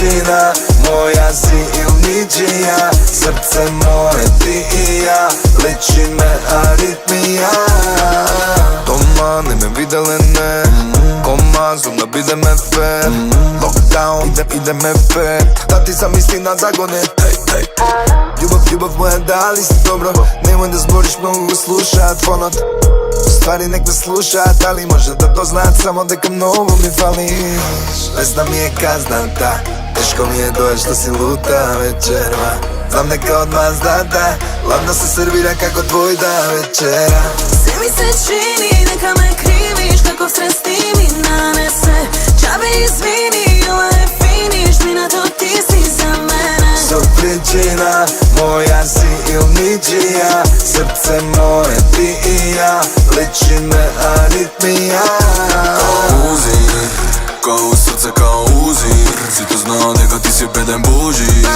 причина, moja si il ničija. Srce moje ti i ja, liči me aritmija. Doma ne me videle ne, komazom da bide me fer. Lockdown, ide me pet, da ti zamisli na zagonet. Ljubav moja, da li si dobro? Nemoj da zboriš, mnogo go slušat fonot. Stvari nek me slušat, ali može da to znat samo deka mnogo mi fališ. Vesna mi je kazna ta, teško mi je doje što si luta večera. Znam neka od vas da, ladno se servira kako tvoj da večera. Sve mi se čini, neka me kriviš, kako stres ti mi nanese. Čabe izvini, ovo je finiš, mi na to ti si za mene. So pričina, moja si il ničija. Srce moje ti i ja, liči me aritmija. Kao Uzi, kao srce kao Uzi. Si to znao дека ti si bedem buži.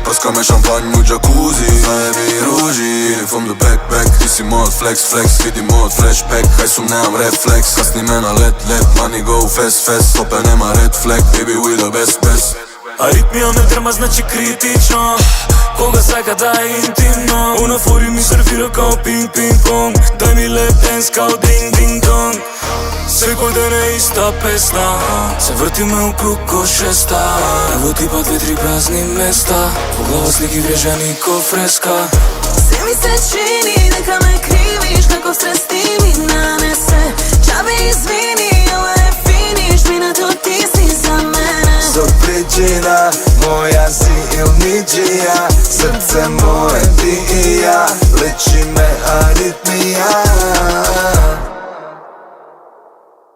Praskame šampanj u džakuzi, zajebi i ruži. From the back, ti si mod flex, vidi mod flashback. Haj sum nemam refleks, kasni me na let, money go fast, stope nema red flag, baby we the best. Аритмија ме дрма, значи критично. Кога сака да е интимно, унафори ми сервира као пинг-понг. Дај ми леп денс као динг-динг-донг. Секој ден е иста песна, се вртиме у круг ко шеста. Ево типа 2-3 празни места, по глава слики врежани ко фреска. Sve mi se čini, neka me kriviš, kako stres ti mi nanese. Čabe izvini, ovo je finiš, mi na to ti si za mene. So pričina, moja si il ničija. Srce moje ti i ja, liči me aritmija.